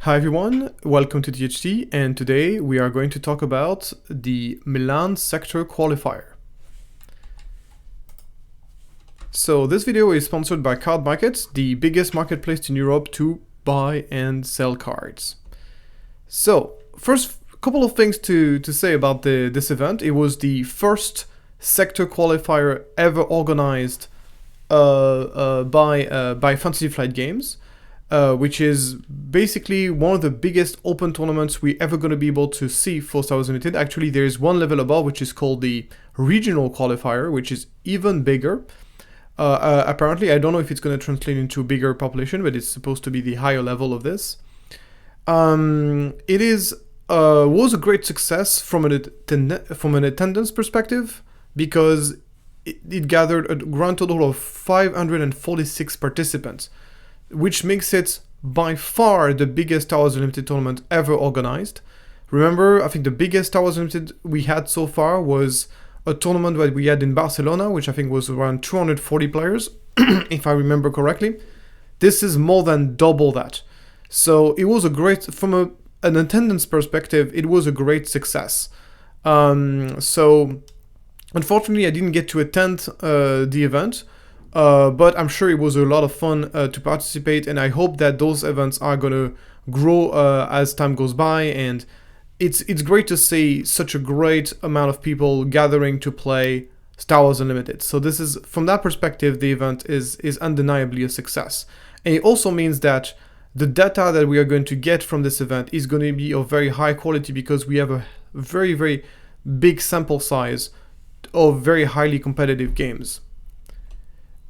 Hi everyone, welcome to THT, and today we are going to talk about the Milan sector qualifier. So this video is sponsored by Card Market, the biggest marketplace in Europe to buy and sell cards. So first, a couple of things to say about this event. It was the first sector qualifier ever organized by Fantasy Flight Games. Which is basically one of the biggest open tournaments we're ever going to be able to see for Star Wars Unlimited. Actually, there is one level above, which is called the regional qualifier, which is even bigger. Apparently, I don't know if it's going to translate into a bigger population, but it's supposed to be the higher level of this. It was a great success from an attendance perspective because it gathered a grand total of 546 participants, which makes it by far the biggest Star Wars Unlimited tournament ever organized. Remember, I think the biggest Star Wars Unlimited we had so far was a tournament that we had in Barcelona, which I think was around 240 players, if I remember correctly. This is more than double that. So it was a great, from an attendance perspective, it was a great success. So unfortunately, I didn't get to attend the event. But I'm sure it was a lot of fun to participate, and I hope that those events are going to grow as time goes by. And it's great to see such a great amount of people gathering to play Star Wars Unlimited. So this is, from that perspective, the event is undeniably a success. And it also means that the data that we are going to get from this event is going to be of very high quality because we have a very, very big sample size of very highly competitive games.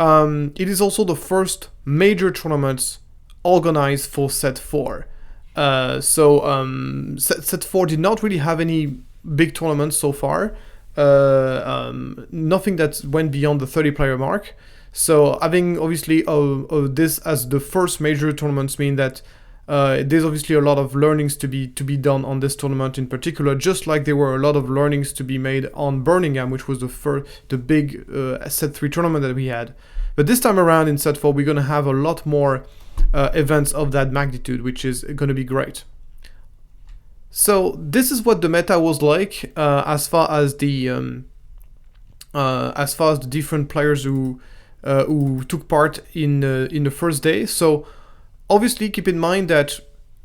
It is also the first major tournament organized for Set 4. Set 4 did not really have any big tournaments so far. Nothing that went beyond the 30-player mark. So having obviously this as the first major tournaments mean that there's obviously a lot of learnings to be done on this tournament in particular, just like there were a lot of learnings to be made on Birmingham, which was the big Set 3 tournament that we had. But this time around in Set 4, we're going to have a lot more events of that magnitude, which is going to be great. So this is what the meta was like as far as the different players who took part in the first day. So obviously, keep in mind that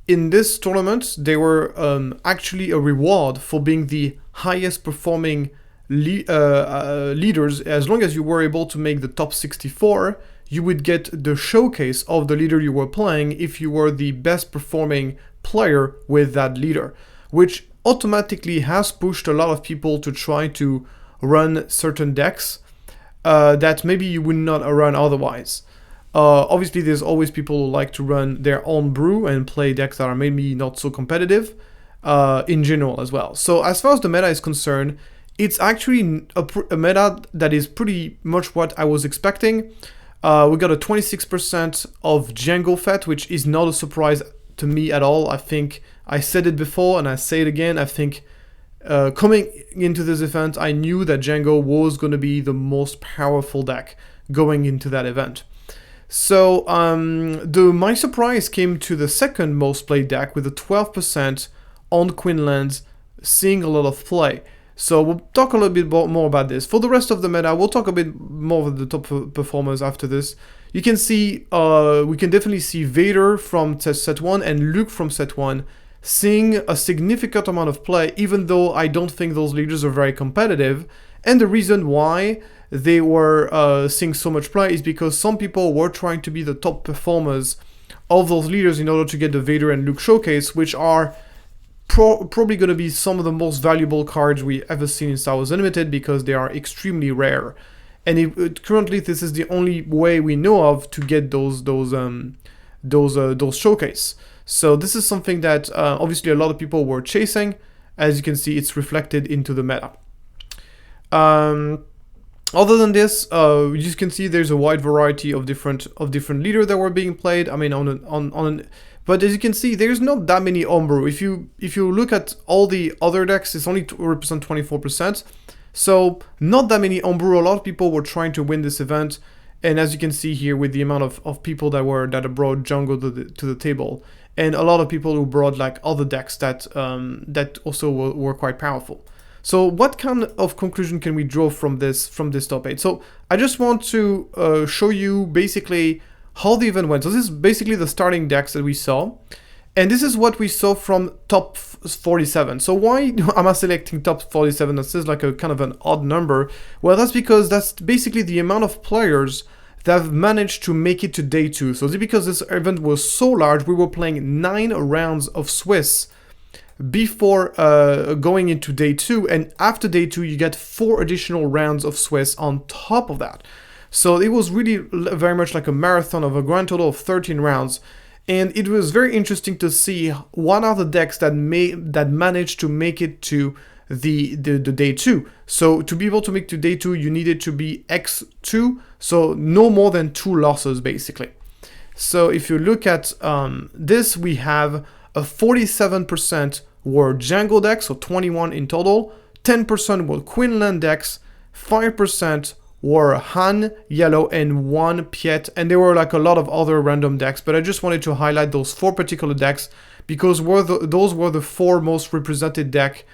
in this tournament, there were actually a reward for being the highest performing leaders. As long as you were able to make the top 64, you would get the showcase of the leader you were playing if you were the best performing player with that leader, which automatically has pushed a lot of people to try to run certain decks that maybe you would not run otherwise. Obviously, there's always people who like to run their own brew and play decks that are maybe not so competitive in general as well. So as far as the meta is concerned, it's actually a meta that is pretty much what I was expecting. We got a 26% of Django Fett, which is not a surprise to me at all. I think I said it before and I say it again. I think coming into this event, I knew that Django was going to be the most powerful deck going into that event. So my surprise came to the second most played deck with a 12% on Quinlands seeing a lot of play. So we'll talk a little bit more about this. For the rest of the meta, we'll talk a bit more of the top performers after this. You can see, we can definitely see Vader from Set 1 and Luke from Set 1 seeing a significant amount of play, even though I don't think those leaders are very competitive. And the reason why they were seeing so much play is because some people were trying to be the top performers of those leaders in order to get the Vader and Luke showcase, which are probably going to be some of the most valuable cards we ever seen in Star Wars Unlimited because they are extremely rare. And currently, this is the only way we know of to get those showcase. So this is something that obviously a lot of people were chasing. As you can see, it's reflected into the meta. Other than this, you can see there's a wide variety of different leaders that were being played. I mean, but as you can see, there's not that many Homebrew. If you look at all the other decks, it's only represent 24%. So not that many Homebrew. A lot of people were trying to win this event, and as you can see here with the amount of people that brought Django to the table, and a lot of people who brought like other decks that that also were quite powerful. So what kind of conclusion can we draw from this top 8? So I just want to show you basically how the event went. So this is basically the starting decks that we saw, and this is what we saw from top 47. So why am I selecting top 47? This is like a kind of an odd number. Well, that's because that's basically the amount of players that have managed to make it to day 2. So because this event was so large, we were playing 9 rounds of Swiss before going into day 2, and after day 2 you get 4 additional rounds of Swiss on top of that. So it was really very much like a marathon of a grand total of 13 rounds, and it was very interesting to see what are the decks that managed to make it to the day 2. So to be able to make to day 2, you needed to be X2, so no more than 2 losses basically. So if you look at this, we have a 47% were Django decks, so 21 in total, 10% were Queenland decks, 5% were Han, Yellow, and 1 Piet, and there were like a lot of other random decks, but I just wanted to highlight those 4 particular decks because those were the 4 most represented deck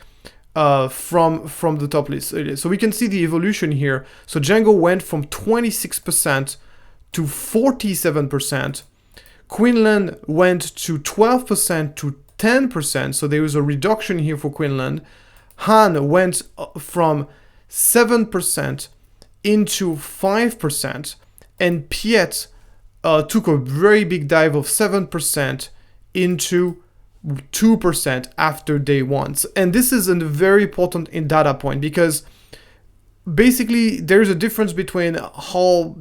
from the top list. So we can see the evolution here. So Django went from 26% to 47%. Queenland went to 12% to 10%, so there was a reduction here for Queenland. Han went from 7% into 5%, and Piet took a very big dive of 7% into 2% after day 1. And this is a very important data point because basically there's a difference between how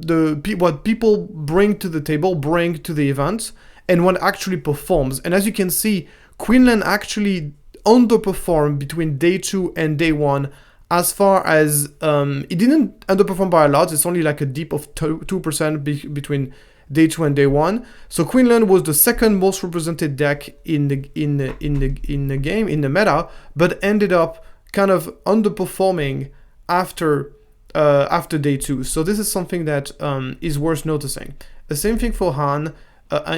what people bring to the table, bring to the event, and what actually performs. And as you can see, Queenland actually underperformed between day 2 and day 1. As far as it didn't underperform by a lot, it's only like a dip of 2% between day 2 and day 1. So Queenland was the second most represented deck in the game, in the meta, but ended up kind of underperforming after day 2. So this is something that is worth noticing. The same thing for Han.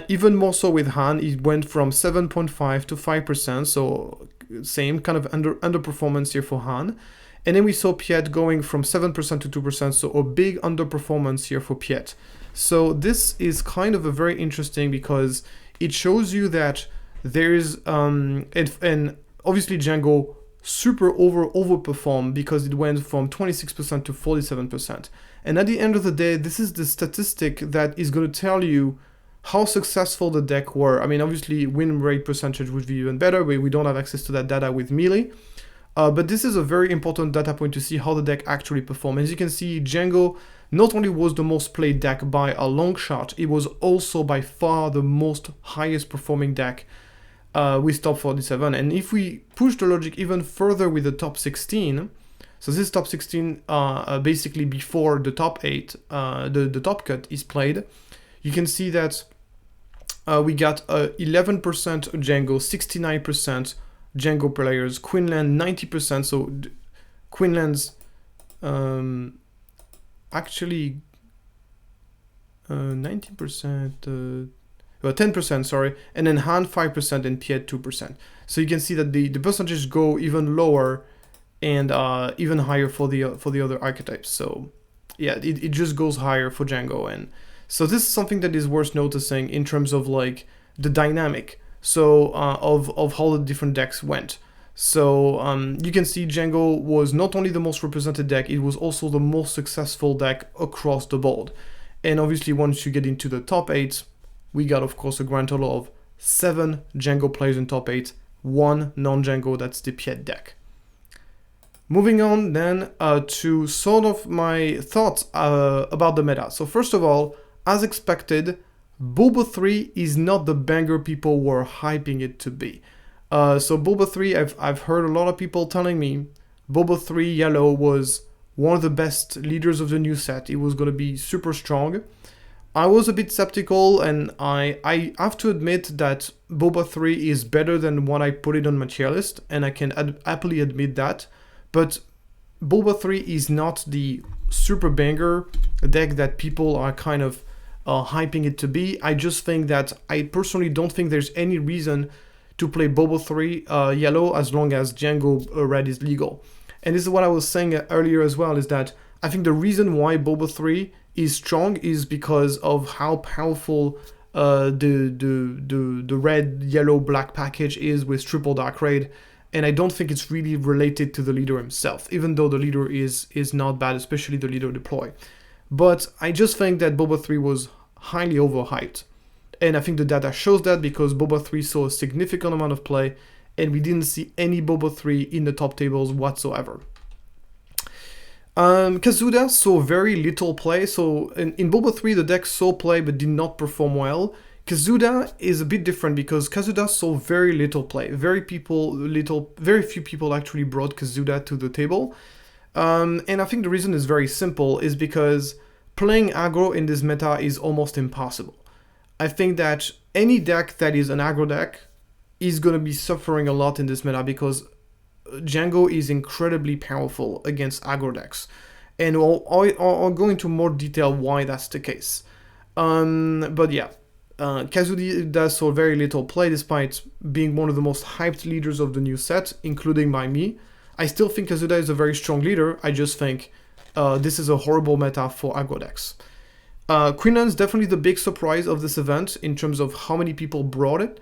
Even more so with Han, it went from 7.5 to 5%. So same kind of underperformance here for Han. And then we saw Piet going from 7% to 2%, so a big underperformance here for Piet. So this is kind of a very interesting because it shows you that there's and obviously Django super overperformed because it went from 26% to 47%. And at the end of the day, this is the statistic that is going to tell you how successful the deck were. I mean, obviously win rate percentage would be even better, but we don't have access to that data with Melee. But this is a very important data point to see how the deck actually performed. As you can see, Django not only was the most played deck by a long shot, it was also by far the most highest performing deck with top 47. And if we push the logic even further with the top 16, so this top 16 basically before the top 8, the top cut is played, you can see that we got 11% Django, 69% Django players, Queenland 90%, so Queenland's actually 90%, well 10%, sorry, and then Han 5% and Piet 2%. So you can see that the percentages go even lower and even higher for the other archetypes. So yeah, it just goes higher for Django, and so this is something that is worth noticing in terms of like the dynamic. So of how the different decks went. So you can see Django was not only the most represented deck, it was also the most successful deck across the board. And obviously once you get into the top 8, we got of course a grand total of 7 Django players in top 8, 1 non-Django, that's the Piet deck. Moving on then to sort of my thoughts about the meta. So first of all, as expected, Boba 3 is not the banger people were hyping it to be. So Boba 3, I've heard a lot of people telling me Boba 3 Yellow was one of the best leaders of the new set. It was going to be super strong. I was a bit skeptical, and I have to admit that Boba 3 is better than what I put it on my tier list, and I can happily admit that. But Boba 3 is not the super banger deck that people are kind of hyping it to be. I just think that I personally don't think there's any reason to play Bobo 3 yellow as long as Django red is legal. And this is what I was saying earlier as well, is that I think the reason why Bobo 3 is strong is because of how powerful the red, yellow, black package is with triple dark raid. And I don't think it's really related to the leader himself, even though the leader is not bad, especially the leader deploy. But I just think that Boba 3 was highly overhyped. And I think the data shows that, because Boba 3 saw a significant amount of play, and we didn't see any Boba 3 in the top tables whatsoever. Kazuda saw very little play, so in Boba 3 the deck saw play but did not perform well. Kazuda is a bit different because Kazuda saw very little play. Very few people actually brought Kazuda to the table. And I think the reason is very simple, is because playing aggro in this meta is almost impossible. I think that any deck that is an aggro deck is going to be suffering a lot in this meta, because Django is incredibly powerful against aggro decks. And I'll go into more detail why that's the case. But yeah. Kazuda saw very little play despite being one of the most hyped leaders of the new set, including by me. I still think Kazuda is a very strong leader. I just think this is a horrible meta for aggro decks. Quinlan's definitely the big surprise of this event in terms of how many people brought it.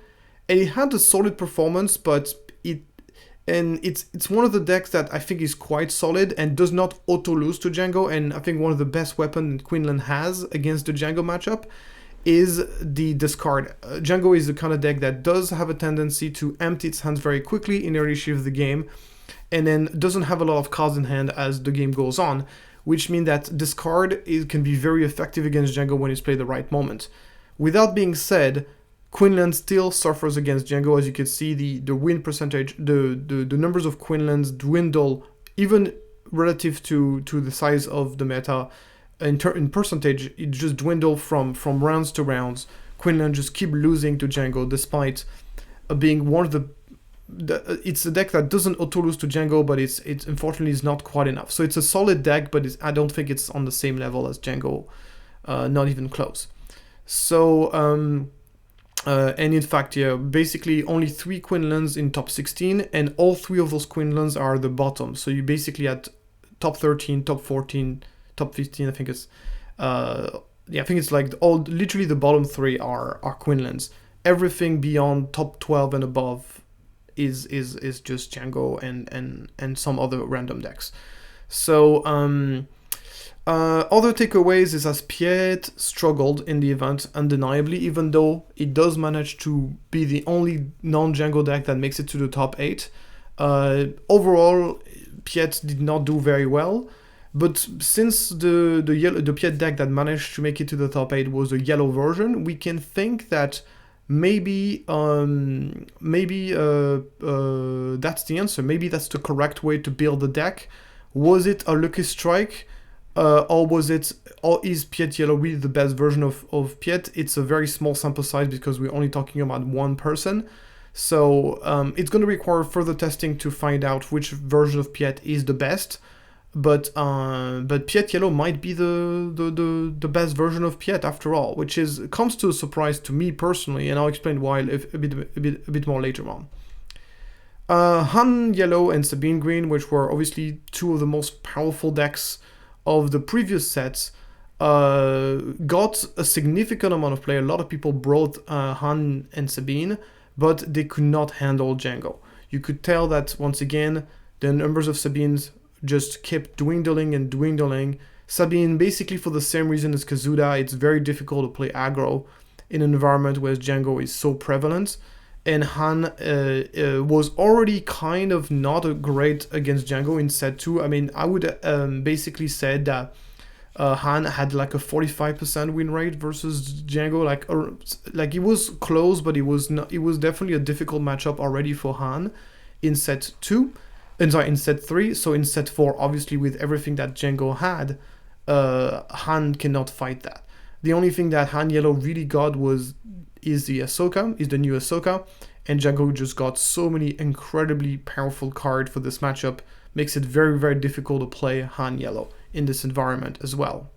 And it had a solid performance, but it's one of the decks that I think is quite solid and does not auto-lose to Django, and I think one of the best weapons Quinlan has against the Django matchup is the discard. Django is the kind of deck that does have a tendency to empty its hands very quickly in early shift of the game, and then doesn't have a lot of cards in hand as the game goes on, which means that discard can be very effective against Django when it's played the right moment. With that being said, Quinlan still suffers against Django. As you can see, the win percentage, the numbers of Quinlans dwindle, even relative to the size of the meta. In percentage, it just dwindled from rounds to rounds. Quinlan just keep losing to Django, despite being one of the it's a deck that doesn't auto-lose to Django, but it's unfortunately is not quite enough. So it's a solid deck, but I don't think it's on the same level as Django, not even close. So, and in fact, yeah, basically only 3 Quinlans in top 16, and all 3 of those Quinlans are the bottom. So you basically at top 13, top 14, top 15, I think it's, I think it's like literally the bottom 3 are Quinlans. Everything beyond top 12 and above is just Django and some other random decks. So other takeaways is as Piet struggled in the event undeniably, even though it does manage to be the only non-Django deck that makes it to the top 8. Overall, Piet did not do very well, but since the Piet deck that managed to make it to the top 8 was a yellow version, we can think that maybe that's the answer. Maybe that's the correct way to build the deck. Was it a lucky strike, or is Piet yellow really the best version of Piet? It's a very small sample size because we're only talking about one person, so it's going to require further testing to find out which version of Piet is the best. But Piet yellow might be the best version of Piet after all, which comes to a surprise to me personally, and I'll explain why a bit more later on. Han yellow and Sabine green, which were obviously 2 of the most powerful decks of the previous sets, got a significant amount of play. A lot of people brought Han and Sabine, but they could not handle Django. You could tell that once again the numbers of Sabines just kept dwindling and dwindling. Sabine, basically for the same reason as Kazuda, it's very difficult to play aggro in an environment where Django is so prevalent. And Han was already kind of not great against Django in set 2. I mean, I would basically say that Han had like a 45% win rate versus Django. Like it was close, but it was definitely a difficult matchup already for Han in set 2. In set 3, so in set 4, obviously with everything that Django had, Han cannot fight that. The only thing that Han Yellow really got is the new Ahsoka, and Django just got so many incredibly powerful cards for this matchup, makes it very, very difficult to play Han Yellow in this environment as well.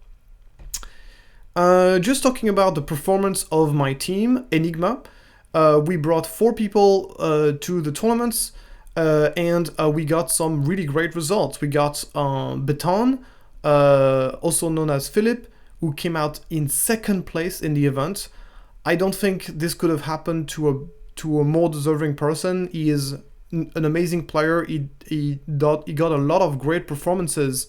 Just talking about the performance of my team, Enigma. We brought 4 people to the tournaments, and we got some really great results. We got Beton, also known as Philip, who came out in 2nd place in the event. I don't think this could have happened to a more deserving person. He is an amazing player. He got a lot of great performances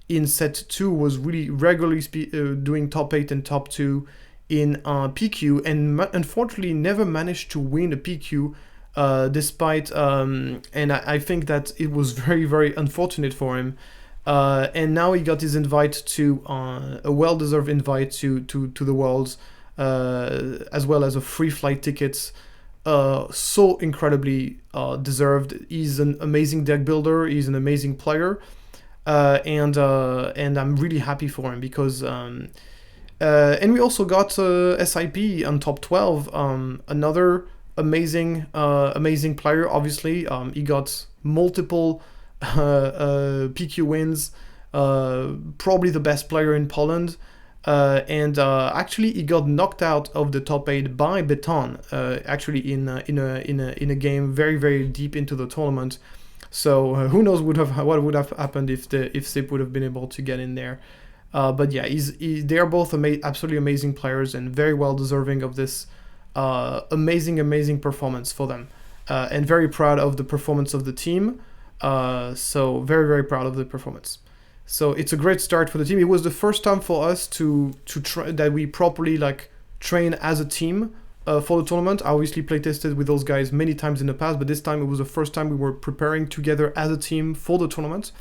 in set 2, was really regularly doing top 8 and top 2 in PQ, and unfortunately never managed to win a PQ despite, and I think that it was very, very unfortunate for him. And now he got his invite to, a well-deserved invite to the Worlds, as well as a free flight tickets. So incredibly deserved. He's an amazing deck builder, he's an amazing player, and I'm really happy for him because and we also got SIP on top 12, another amazing player. Obviously, he got multiple PQ wins, probably the best player in Poland, and actually he got knocked out of the top 8 by Beton, actually in a game very, very deep into the tournament. So who knows what would have happened if SIP would have been able to get in there. But yeah, they are both absolutely amazing players and very well deserving of this amazing performance for them, and very proud of the performance of the team. So very, very proud of the performance. So it's a great start for the team. It was the first time for us to try that we properly train as a team for the tournament. I obviously playtested with those guys many times in the past, but this time it was the first time we were preparing together as a team for the tournament.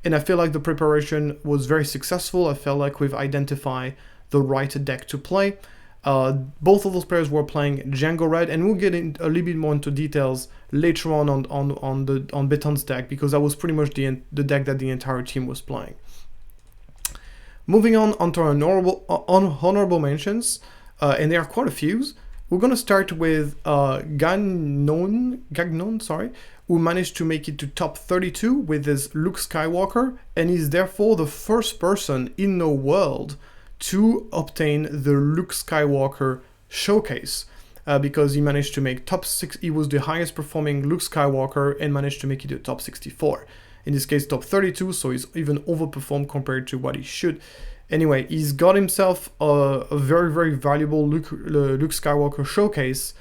And I feel like the preparation was very successful. I felt like we've identified the right deck to play. Both of those players were playing Django Red, and we'll get in a little bit more into details later on Beton's deck, because that was pretty much the deck that the entire team was playing. Moving on onto our honorable mentions, and there are quite a few. We're gonna start with Gagnon, who managed to make it to top 32 with his Luke Skywalker, and is therefore the first person in the world to obtain the Luke Skywalker showcase, because he managed to make top 6. He was the highest performing Luke Skywalker and managed to make it to top 64. In this case, top 32, so he's even overperformed compared to what he should. Anyway, he's got himself a very, very valuable Luke Skywalker showcase,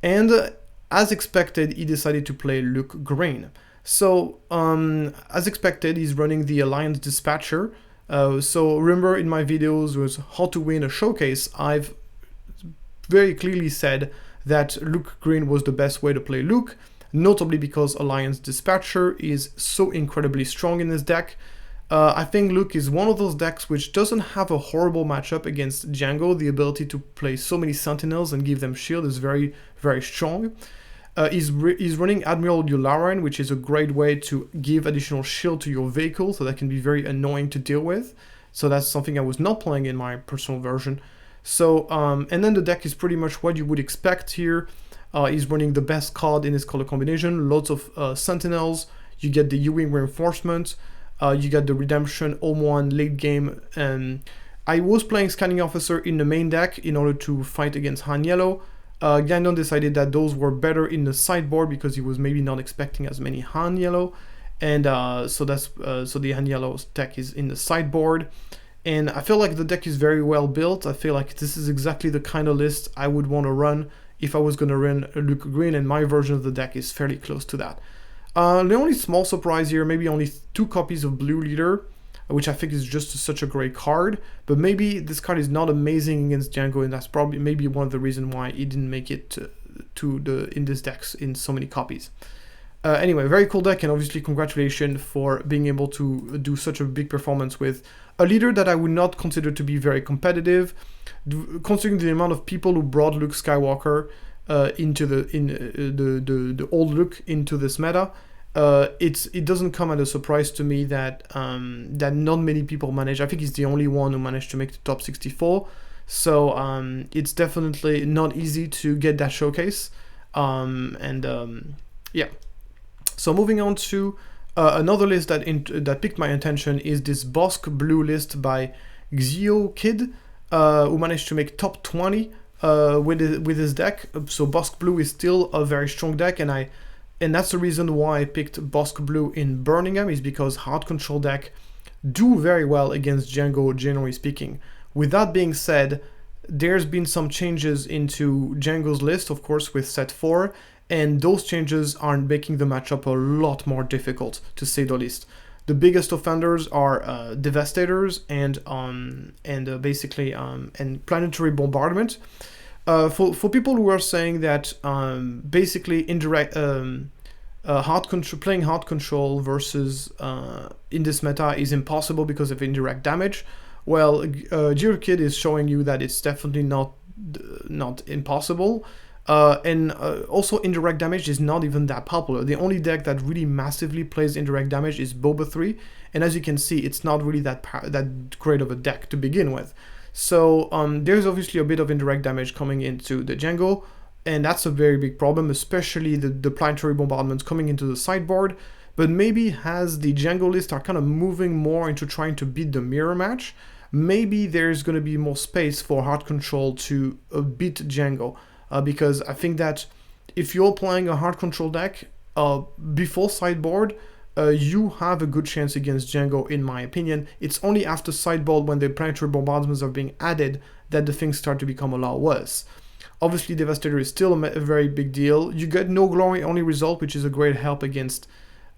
and as expected, he decided to play Luke Green. So, as expected, he's running the Alliance Dispatcher. So remember in my videos was how to win a showcase, I've very clearly said that Luke Green was the best way to play Luke, notably because Alliance Dispatcher is so incredibly strong in this deck. I think Luke is one of those decks which doesn't have a horrible matchup against Django. The ability to play so many Sentinels and give them shield is very, very strong. He's running Admiral Yularen, which is a great way to give additional shield to your vehicle, so that can be very annoying to deal with. So that's something I was not playing in my personal version. So, and then the deck is pretty much what you would expect here. He's running the best card in his color combination, lots of Sentinels, you get the U-Wing reinforcement, you get the Redemption Home 1 late game, and I was playing Scanning Officer in the main deck in order to fight against Han Yellow. Gagnon decided that those were better in the sideboard because he was maybe not expecting as many Han Yellow, and so the Han Yellow deck is in the sideboard, and I feel like the deck is very well built. I feel like this is exactly the kind of list I would want to run if I was going to run Luke Green, and my version of the deck is fairly close to that. The only small surprise here, maybe only 2 copies of Blue Leader, which I think is just such a great card, but maybe this card is not amazing against Django, and that's probably maybe one of the reasons why it didn't make it in this decks in so many copies. Anyway, very cool deck, and obviously congratulations for being able to do such a big performance with a leader that I would not consider to be very competitive, considering the amount of people who brought Luke Skywalker into the old Luke into this meta. It doesn't come as a surprise to me that that not many people manage. I think he's the only one who managed to make the top 64. So it's definitely not easy to get that showcase. Yeah. So moving on to another list that piqued my attention is this Bosk Blue list by Xio Kid. who managed to make top 20 with his deck. So Bosque Blue is still a very strong deck, and that's the reason why I picked Bosque Blue in Birmingham, is because hard control deck do very well against Django, generally speaking. With that being said, there's been some changes into Django's list, of course, with set 4, and those changes are making the matchup a lot more difficult, to say the least. The biggest offenders are Devastators and basically Planetary Bombardment. For people who are saying that basically indirect playing hard control versus in this meta is impossible because of indirect damage, well, Kid is showing you that it's definitely not impossible. And also indirect damage is not even that popular. The only deck that really massively plays indirect damage is Boba 3, and as you can see, it's not really that great of a deck to begin with. So there's obviously a bit of indirect damage coming into the Django, and that's a very big problem, especially the planetary bombardments coming into the sideboard. But maybe as the Django list are kind of moving more into trying to beat the mirror match, maybe there's going to be more space for hard control to beat Django. Because I think that if you're playing a hard control deck before sideboard, you have a good chance against Django, in my opinion. It's only after sideboard, when the planetary bombardments are being added, that the things start to become a lot worse. Obviously, Devastator is still a very big deal. You get no glory only result, which is a great help against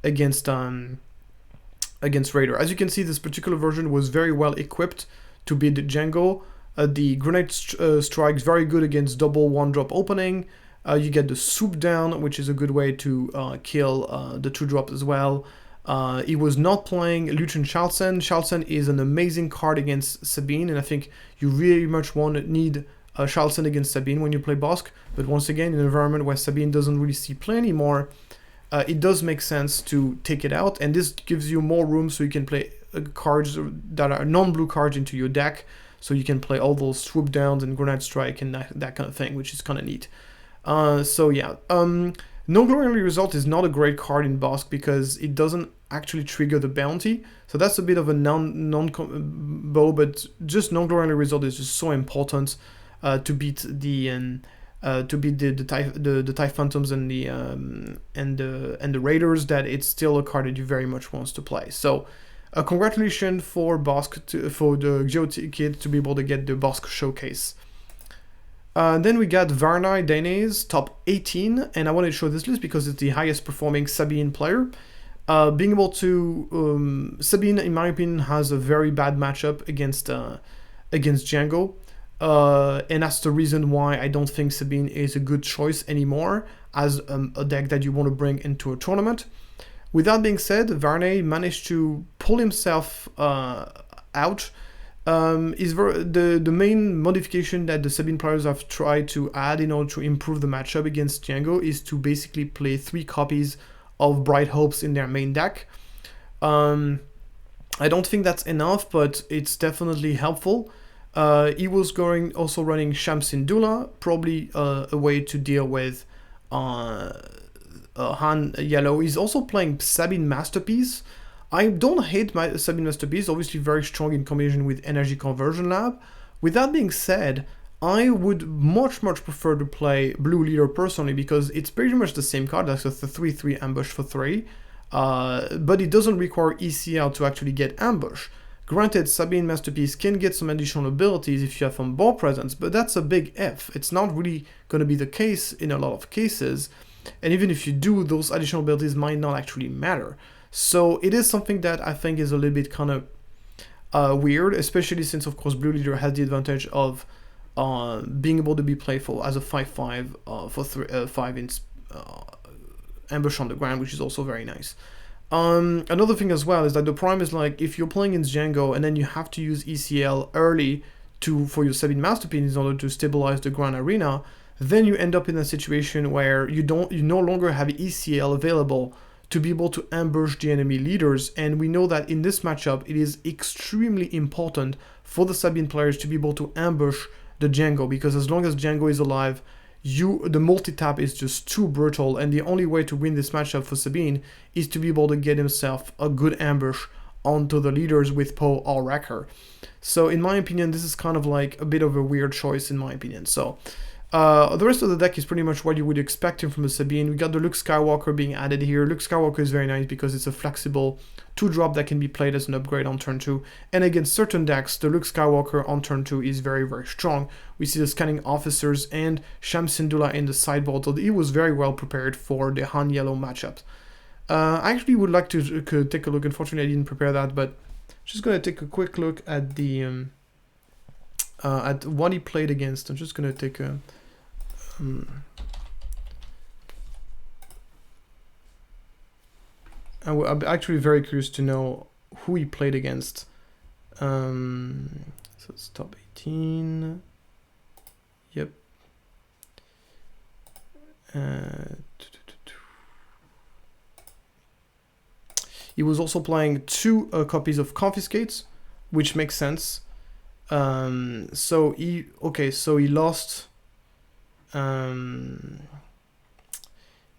Raider. As you can see, this particular version was very well equipped to beat Django. The Grenade Strike's very good against double 1-drop opening. You get the Swoop Down, which is a good way to kill the 2-drop as well. He was not playing Lucian Charlson. Charlson is an amazing card against Sabine, and I think you really much need Charlson against Sabine when you play Bosque. But once again, in an environment where Sabine doesn't really see play anymore, it does make sense to take it out, and this gives you more room so you can play cards that are non-blue cards into your deck. So you can play all those Swoop Downs and Grenade Strike and that kind of thing, which is kind of neat. So yeah, No Glory Only Result is not a great card in Bosque because it doesn't actually trigger the bounty. So that's a bit of a non-bow, but just No Glory Only Result is just so important to beat the TIE Phantoms and the Raiders, that it's still a card that you very much wants to play. So. Congratulations for Bosque, for the Kid to be able to get the Bosque showcase. Then we got Varnai Danes, top 18, and I wanted to show this list because it's the highest performing Sabine player. Being able to... Sabine, in my opinion, has a very bad matchup against Django, and that's the reason why I don't think Sabine is a good choice anymore as a deck that you want to bring into a tournament. With that being said, Varney managed to pull himself out. The main modification that the Sabine players have tried to add in order to improve the matchup against Django is to basically play 3 copies of Bright Hopes in their main deck. I don't think that's enough, but it's definitely helpful. He was also running Shamsin Dula, probably a way to deal with Han Yellow. He's also playing Sabine Masterpiece. I don't hate my Sabine Masterpiece, obviously very strong in combination with Energy Conversion Lab. With that being said, I would much prefer to play Blue Leader personally, because it's pretty much the same card. That's just a 3/3 ambush for 3, but it doesn't require ECL to actually get ambush. Granted, Sabine Masterpiece can get some additional abilities if you have some ball presence, but that's a big if. It's not really going to be the case in a lot of cases. And even if you do, those additional abilities might not actually matter. So it is something that I think is a little bit kind of weird, especially since, of course, Blue Leader has the advantage of being able to be playful as a 5/5 for 5 ambush on the ground, which is also very nice. Another thing as well is that the problem is, like, if you're playing in Django and then you have to use ECL early for your Sabine Masterpiece in order to stabilize the Grand Arena, then you end up in a situation where you no longer have ECL available to be able to ambush the enemy leaders. And we know that in this matchup, it is extremely important for the Sabine players to be able to ambush the Django, because as long as Django is alive, the multi-tap is just too brutal, and the only way to win this matchup for Sabine is to be able to get himself a good ambush onto the leaders with Poe or Wrecker. So in my opinion, this is kind of like a bit of a weird choice in my opinion. So the rest of the deck is pretty much what you would expect from a Sabine. We got the Luke Skywalker being added here. Luke Skywalker is very nice because it's a flexible 2-drop that can be played as an upgrade on turn 2. And against certain decks, the Luke Skywalker on turn 2 is very, very strong. We see the Scanning Officers and Sham Syndulla in the sideboard, so he was very well prepared for the Han Yellow matchup. I actually would like to take a look. Unfortunately, I didn't prepare that, but just going to take a quick look at the at what he played against. I'm just going to take a... I'm actually very curious to know who he played against. So it's top 18. Yep. He was also playing 2 copies of Confiscates, which makes sense. So he lost. Yeah,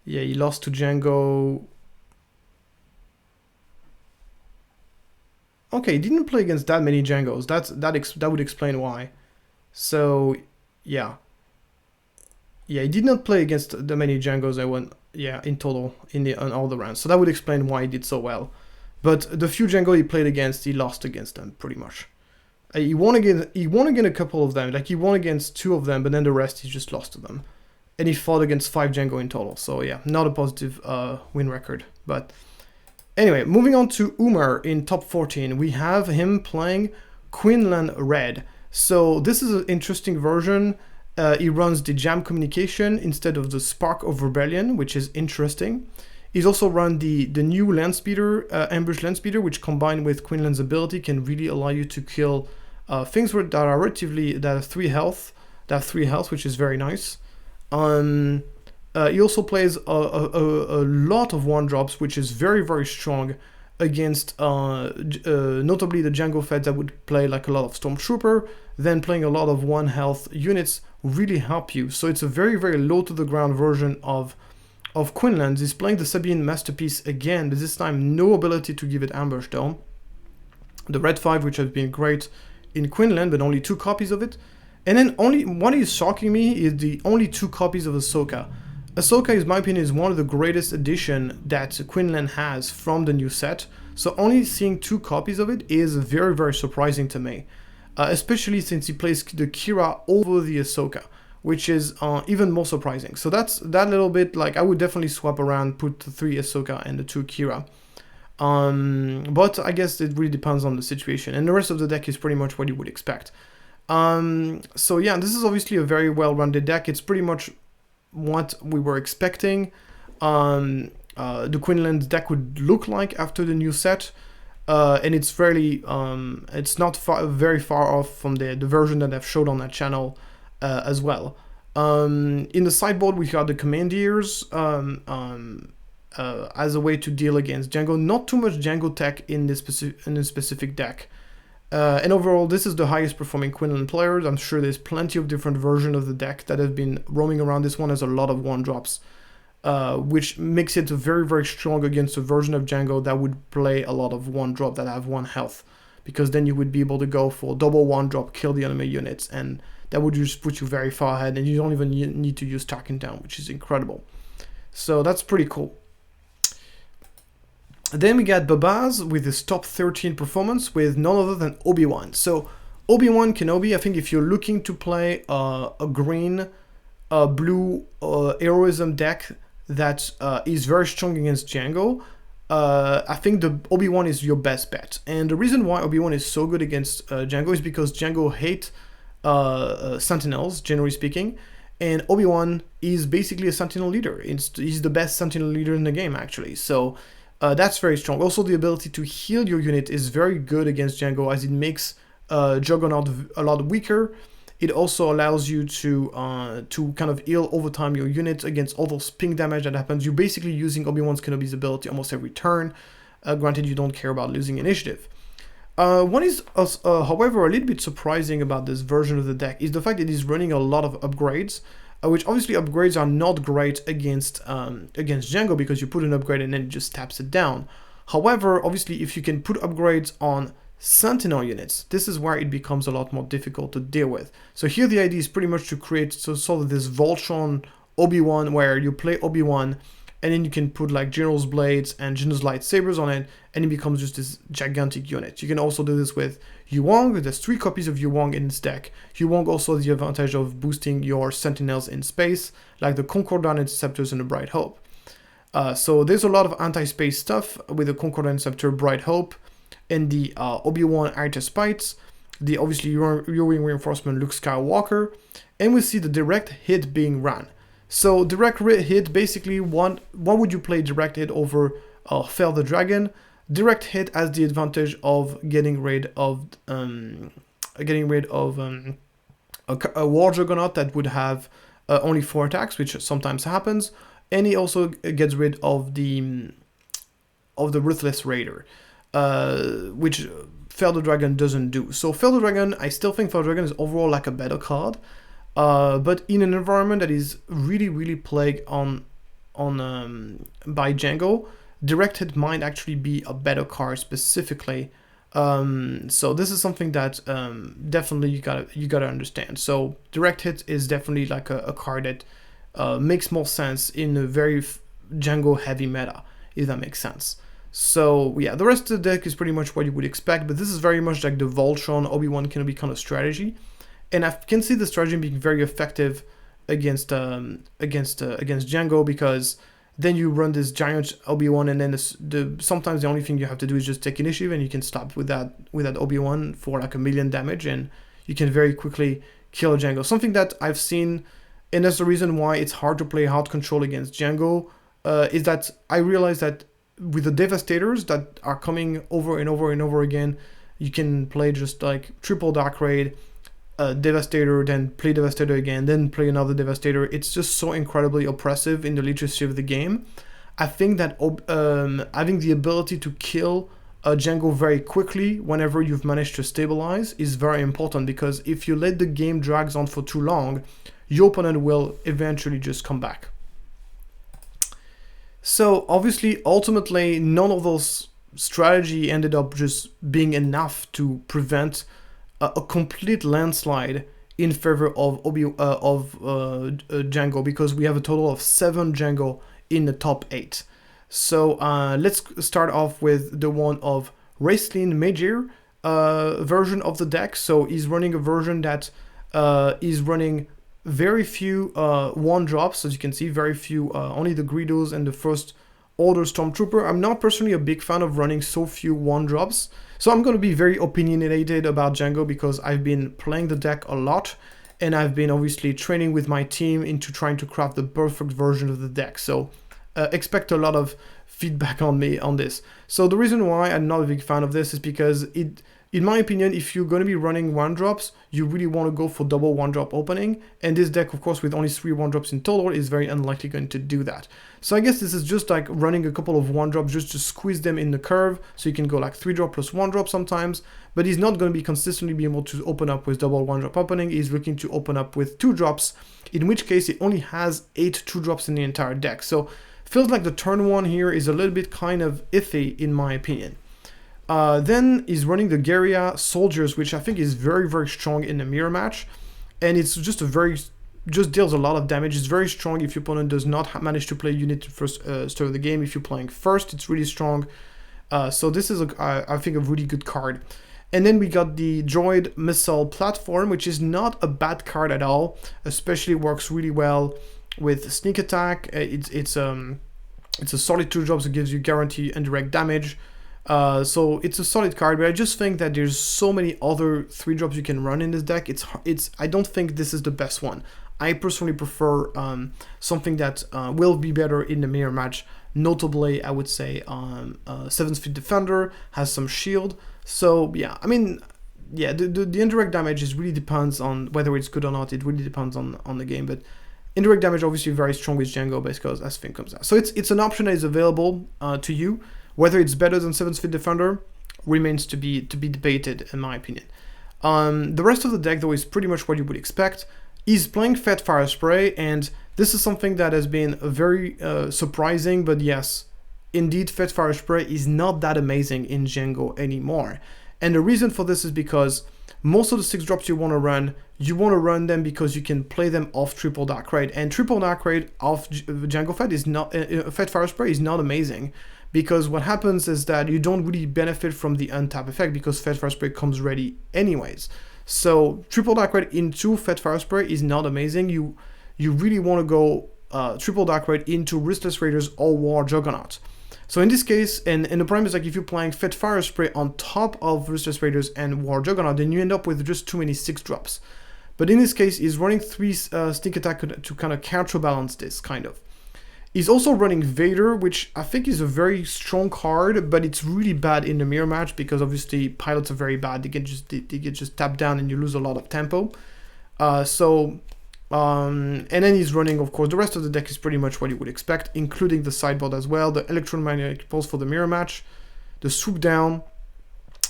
he lost to Django. Okay, he didn't play against that many Djangos. That would explain why. So yeah, he did not play against the many Djangos I won. Yeah, in total on all the rounds. So that would explain why he did so well. But the few Django he played against, he lost against them pretty much. He won against a couple of them. Like he won against 2 of them, but then the rest he just lost to them. And he fought against 5 Django in total. So yeah, not a positive win record. But anyway, moving on to Umar in top 14. We have him playing Quinlan Red. So this is an interesting version. He runs the Jam Communication instead of the Spark of Rebellion, which is interesting. He's also run the new Landspeeder, Ambush Landspeeder, which combined with Quinlan's ability can really allow you to kill things that have 3 health, which is very nice. He also plays a lot of 1-drops, which is very, very strong against notably the Django Feds that would play like a lot of Stormtrooper, then playing a lot of 1 health units really help you. So it's a very, very low to the ground version of Quinlan's. He's playing the Sabine Masterpiece again, but this time no ability to give it ambush though. The Red 5, which has been great in Quinlan, but only 2 copies of it. And then what is shocking me is the only 2 copies of Ahsoka. Ahsoka, in my opinion, is one of the greatest addition that Quinlan has from the new set. So only seeing 2 copies of it is very, very surprising to me. Especially since he plays the Kira over the Ahsoka, which is even more surprising. So that's that little bit, like I would definitely swap around, put the 3 Ahsoka and the 2 Kira. But I guess it really depends on the situation. And the rest of the deck is pretty much what you would expect. So yeah, this is obviously a very well-rounded deck. It's pretty much what we were expecting the Quinlan's deck would look like after the new set. And it's fairly, it's not very far off from the version that I've showed on that channel as well. In the sideboard, we got the Commandeers as a way to deal against Django. Not too much Django tech in this specific deck. And overall, this is the highest performing Quinlan players. I'm sure there's plenty of different versions of the deck that have been roaming around. This one has a lot of 1-drops. Which makes it very, very strong against a version of Django that would play a lot of 1-drop that have 1 health. Because then you would be able to go for double 1-drop, kill the enemy units, and that would just put you very far ahead, and you don't even need to use Tacking Down, which is incredible. So that's pretty cool. Then we got Babaz with his top 13 performance with none other than Obi-Wan. So Obi-Wan Kenobi, I think if you're looking to play a green, blue heroism deck that is very strong against Django, I think the Obi-Wan is your best bet. And the reason why Obi-Wan is so good against Django is because Django hates Sentinels, generally speaking, and Obi-Wan is basically a Sentinel leader. He's the best Sentinel leader in the game, actually. So that's very strong. Also, the ability to heal your unit is very good against Django, as it makes Juggernaut a lot weaker. It also allows you to kind of heal over time your units against all those ping damage that happens. You're basically using Obi-Wan Kenobi's ability almost every turn. Granted, you don't care about losing initiative. What is, however, a little bit surprising about this version of the deck is the fact that it's running a lot of upgrades, which obviously upgrades are not great against Django because you put an upgrade and then it just taps it down. However, obviously, if you can put upgrades on Sentinel units, this is where it becomes a lot more difficult to deal with. So here the idea is pretty much to create sort of this Voltron Obi-Wan, where you play Obi-Wan and then you can put like General's Blades and General's Lightsabers on it, and it becomes just this gigantic unit. You can also do this with Yuang. There's 3 copies of Yuang in this deck. Yuang also has the advantage of boosting your Sentinels in space, like the Concordant Interceptors and the Bright Hope. So there's a lot of anti-space stuff with the Concordant Interceptor, Bright Hope, and the Obi-Wan Arita Spites, the obviously U-Wing Reinforcement Luke Skywalker, and we see the direct hit being run. So direct hit, basically, why would you play direct hit over Fel the Dragon? Direct hit has the advantage of getting rid of a War Juggernaut that would have only 4 attacks, which sometimes happens, and he also gets rid of the Ruthless Raider, which Fel the Dragon doesn't do. So Fel the Dragon, I still think Fel the Dragon is overall like a better card. But in an environment that is really plagued by Django, direct hit might actually be a better card specifically. So this is something that definitely you gotta understand. So direct hit is definitely like a card that makes more sense in a very Django heavy meta, if that makes sense. So yeah, the rest of the deck is pretty much what you would expect, but this is very much like the Voltron Obi-Wan Kenobi kind of strategy. And I can see the strategy being very effective against Django, because then you run this giant Obi-Wan, and then sometimes the only thing you have to do is just take initiative, and you can stop with that Obi-Wan for like 1,000,000 damage, and you can very quickly kill Django. Something that I've seen, and that's the reason why it's hard to play hard control against Django, is that I realize that with the Devastators that are coming over and over and over again, you can play just like triple Dark Raid, Devastator, then play Devastator again, then play another Devastator. It's just so incredibly oppressive in the literacy of the game. I think that having the ability to kill Django very quickly whenever you've managed to stabilize is very important, because if you let the game drag on for too long, your opponent will eventually just come back. So obviously, ultimately, none of those strategy ended up just being enough to prevent a complete landslide in favor of Django, because we have a total of 7 Django in the top 8. So let's start off with the one of Raistlin Majir version of the deck. So he's running a version that is running very few 1-drops, as you can see, very few, only the Greedos and the First Order Stormtrooper. I'm not personally a big fan of running so few 1-drops. So I'm going to be very opinionated about Django, because I've been playing the deck a lot, and I've been obviously training with my team into trying to craft the perfect version of the deck. So expect a lot of feedback on me on this. So the reason why I'm not a big fan of this is because in my opinion, if you're going to be running 1-drops, you really want to go for double 1-drop opening, and this deck, of course, with only 3 1-drops in total, is very unlikely going to do that. So I guess this is just like running a couple of 1-drops just to squeeze them in the curve, so you can go like 3-drop plus 1-drop sometimes, but he's not going to be consistently be able to open up with double 1-drop opening. He's looking to open up with 2-drops, in which case he only has 8 2-drops in the entire deck. So feels like the turn 1 here is a little bit kind of iffy in my opinion. Then he's running the Guerrilla Soldiers, which I think is very strong in the mirror match, and it's just just deals a lot of damage. It's very strong if your opponent does not manage to play unit first start of the game. If you're playing first, it's really strong. So this is I think a really good card. And then we got the Droid Missile Platform, which is not a bad card at all. Especially works really well with sneak attack. It's a solid 2-drops that gives you guarantee and direct damage. So it's a solid card, but I just think that there's so many other 3-drops you can run in this deck. I don't think this is the best one. I personally prefer something that will be better in the mirror match. Notably, I would say 7th Feet Defender has some shield. So yeah, I mean, yeah, the indirect damage really depends on whether it's good or not. It really depends on the game, but indirect damage obviously very strong with Django because as thing comes out. So it's an option that is available to you. Whether it's better than 7th Feet Defender remains to be debated, in my opinion. The rest of the deck, though, is pretty much what you would expect. He's playing Fat Fire Spray, and this is something that has been very surprising, but yes, indeed Fed Fire Spray is not that amazing in Django anymore. And the reason for this is because most of the 6 drops you want to run them because you can play them off triple dark raid, and triple dark raid off Django Fed is not Fed Fire Spray is not amazing, because what happens is that you don't really benefit from the untap effect because Fed Fire Spray comes ready anyways. So triple dark raid into Fed Fire Spray is not amazing. You really want to go triple dark raid into Restless Raiders or War Juggernaut. So in this case, and the problem is like if you're playing Fed Fire Spray on top of Restless Raiders and War Juggernaut, then you end up with just too many 6 drops. But in this case, he's running 3 sneak attack to kind of counterbalance this, kind of. He's also running Vader, which I think is a very strong card, but it's really bad in the mirror match because obviously pilots are very bad. They get just tapped down and you lose a lot of tempo. And then he's running, of course, the rest of the deck is pretty much what you would expect, including the sideboard as well, the electromagnetic pulse for the mirror match, the swoop down,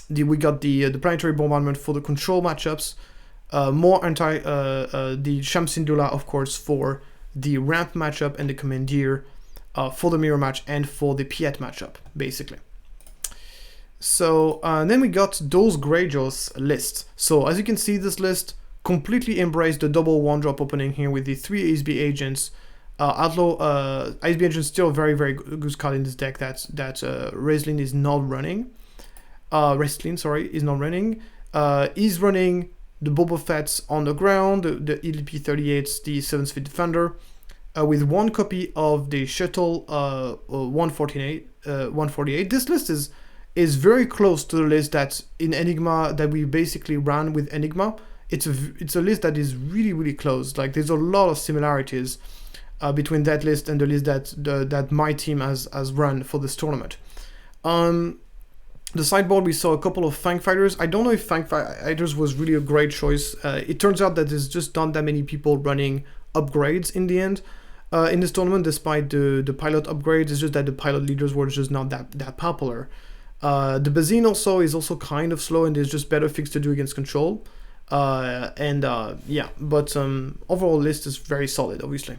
we got the planetary bombardment for the control matchups, the Shamsindula, of course, for the ramp matchup, and the commandeer for the mirror match and for the Piet matchup, basically. So then we got those Greyjoys list. So as you can see, this list completely embraced the double 1-drop opening here with the 3 ASB agents. ASB agents still a very, very good card in this deck that Wrestling is not running. Is not running. He's running the Boba Fett's on the ground, the EDP-38s, the 7th Fleet Defender, with 1 copy of the Shuttle 148. This list is very close to the list that's in Enigma that we basically ran with Enigma. It's a list that is really, really close. Like there's a lot of similarities between that list and the list that my team has run for this tournament. The sideboard, we saw a couple of Fang Fighters. I don't know if Fang Fighters was really a great choice. It turns out that there's just not that many people running upgrades in the end in this tournament, despite the pilot upgrades. It's just that the pilot leaders were just not that popular. The Bazine also is also kind of slow, and there's just better things to do against control. Yeah, but overall list is very solid, obviously.